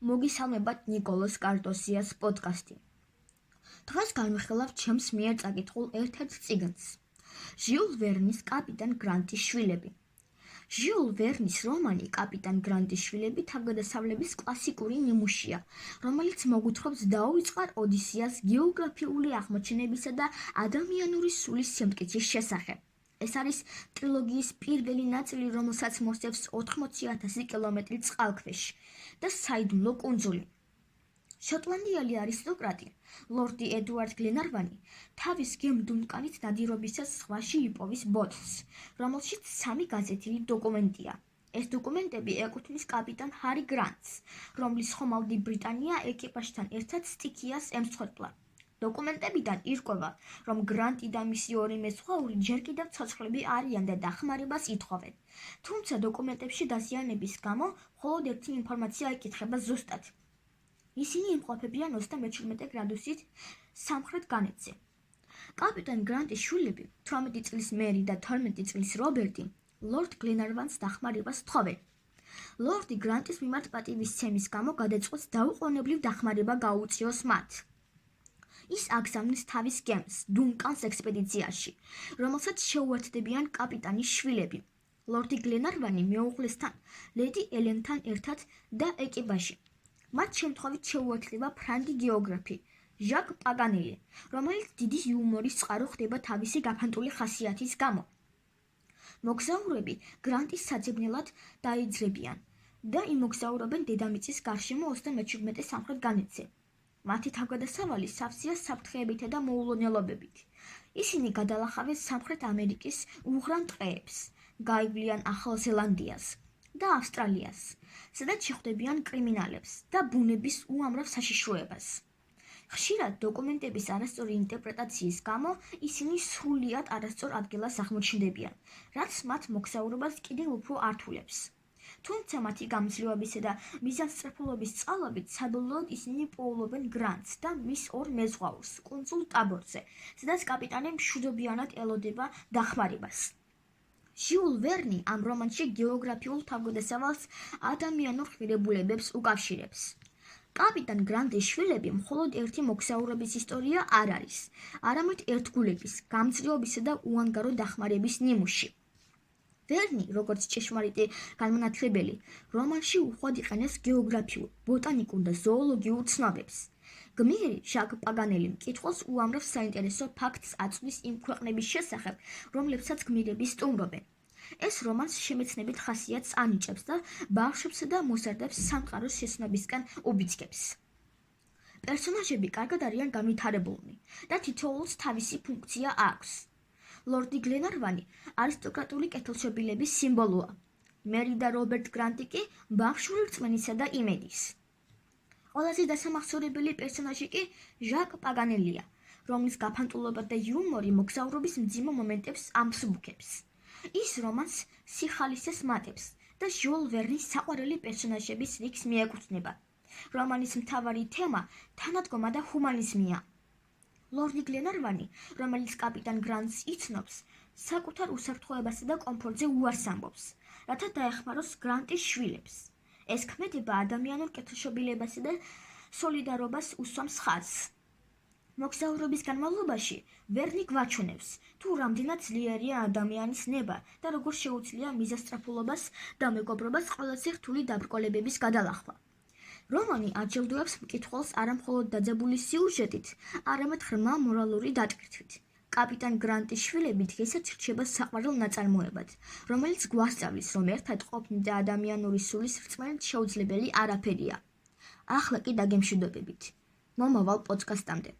მოგისალმებათ ნიკოლოს კარტოსიას პოდკასტი. დღეს განვიხილავთ ჩემს მიერ წაკითხულ ერთ-ერთ წიგნს. ჟიულ ვერნის კაპიტან გრანტის შვილები. ჟიულ ვერნის რომანი კაპიტან გრანტის შვილები თავგადასავლების კლასიკური ნიმუშია, რომელიც მოგვითხრობს დაუვიწყარ ოდისეას გეოგრაფიული აღმოჩენებისა და ადამიანური სულის სიმტკიცის შესახებ. ეს არის ტრილოგიის პირველი ნაწილი, რომელსაც მოსდევს 80,000 კილომეტრი წყალქვეშ და საიდუმლო კუნძული. შოტლანდიელი არისტოკრატი, ლორდი ედუარდ გლენარვანი, თავის გემ დუნკანით ნადირობისას ზღვაში იპოვის ბოთლს, რომელშიც 3 გაზეთილი დოკუმენტია. ეს დოკუმენტები ეკუთვნის კაპიტან ჰარი გრანტს, რომლის ხომალდი ბრიტანია ეკიპაჟთან ერთად სტიქიას ემსხვერპლა. დოკუმენტებიდან ირკვევა, რომ გრანტი და მისი 2 მეზღვაური ჯერ კიდევ ცოცხლები არიან და დახმარებას ითხოვენ. თუმცა დოკუმენტებში დაზიანების გამო მხოლოდ ერთი ინფორმაცია იკითხება ზუსტად. ისინი იმყოფებიან 37 გრადუსით სამხრეთ განედზე. კაპიტან გრანტის შვილები, 18 წლის მერი და 12 წლის რობერტი, ლორდ გლენარვანს დახმარებას თხოვენ. ლორდი გრანტის მიმართ პატივისცემის გამო გადაწყვეტს დაუყოვნებლივ დახმარება გაუწიოს მათ. ის აგზავნის თავის გემს დუნკანს ექსპედიციაში, რომელსაც შეუერთდებიან კაპიტანის შვილები, ლორდი გლენარვანი მეუღლესთან, ლედი ელენთან ერთად და ეკიპაჟი. მათ შემთხვევით შეუერთდება ფრანგი გეოგრაფი, ჟაკ პაგანელი, რომელიც დიდი იუმორის წყარო ხდება თავისი გაფანტული ხასიათის გამო. მოგზაურები გრანტის საძებნელად დაიძრებიან და იმოგზაურობენ დედამიწის გარშემო 37 სამხრეთ განედზე. მათი თავგადასავალი სავსეა საფრთხეებითა და მოულოდნელობებით. ისინი გადალახავენ სამხრეთ ამერიკის უღრან ტყეებს, გაივლიან ახალ ზელანდიას და ავსტრალიას, სადაც შეხვდებიან კრიმინალებს და ბუნების უამრავ საშიშროებას. ხშირად დოკუმენტების არასწორი ინტერპრეტაციის გამო ისინი სრულიად არასწორ ადგილას აღმოჩნდებიან, რაც მათ მოგზაურობას კიდევ უფრო ართულებს. თუმცა მათი გამძლეობისა და მიზანსწრაფობის წყალობით საბოლოოდ ისინი პოულობენ გრანტს და მის 2 მეზღვაურს კუნძულ ტაბორზე, სადაც კაპიტანი მშვიდობიანად ელოდება დახმარებას. ჟიულ ვერნი ამ რომანში გეოგრაფიულ თავგადასავალს ადამიანურ ღირებულებებს უკავშირებს. კაპიტან გრანტის შვილები მხოლოდ ერთი მოგზაურობის ისტორია არ არის, არამედ ერთგულების, გამძლეობისა და უანგარო დახმარების ნიმუში. ვერნი, როგორც ჭეშმარიტი განმანათლებელი, რომანში უხვად იყენებს გეოგრაფიულ, ბოტანიკურ და ზოოლოგიურ ცნობებს. გმირი ჟაკ პაგანელი მკითხველს უამრავ საინტერესო ფაქტს აწვდის იმ ქვეყნების შესახებ, რომლებსაც გმირები სტუმრობენ. ეს რომანს შემეცნებით ხასიათს ანიჭებს და ბავშვებსა და მოსარდებს სამყაროს შეცნობისკენ უბიძგებს. პერსონაჟები კარგად არიან განვითარებულნი და თითოეულს თავისი ფუნქცია აქვს. ლორდი გლენარვანი არისტოკრატული კეთილშობილების სიმბოლოა. მერი და რობერტ გრანტი კი ბავშვური რწმენისა და იმედის. ყველაზე დასამახსოვრებელი პერსონაჟი კი ჟაკ პაგანელია, რომლის გაფანტულობა და იუმორი მოგზაურობის მძიმე მომენტებს ამსუბუქებს. ის რომანს სიხალისეს მატებს და ჟიულ ვერნის საყვარელი პერსონაჟების რიგს მიეკუთვნება. რომანის მთავარი თემა თანადგომა და ჰუმანიზმია. ლორდი გლენარვანი, რომელიც კაპიტან გრანტს იცნობს, საკუთარ უსაფრთხოებასა და კომფორტზე უარს ამბობს, რათა დაეხმაროს გრანტის შვილებს. ეს ქმედება ადამიანურ კეთილშობილებასა და სოლიდარობას უსვამს ხაზს. მოგზაურობის განმავლობაში ვერნი გვაჩვენებს, თუ რამდენად ძლიერია ადამიანის ნება და როგორ შეუძლია მიზანსწრაფულობას და მეგობრობას ყველაზე რთული დაბრკოლებების გადალახვა. რომანი აჯილდოებს მკითხველს არამხოლოდ დაძაბული სიუჟეტით, არამედ ღრმა მორალური დატკბით. კაპიტან გრანტის შვილები დღესაც რჩება საყვარელ ნაწარმოებად, რომელიც გვასწავლის, რომ ერთად ყოფნი და ადამიანური სულის რწმენით შეუძლებელი არაფერია. ახლა კი დაგემშვიდობებით. მომავალ პოდკასტამდე.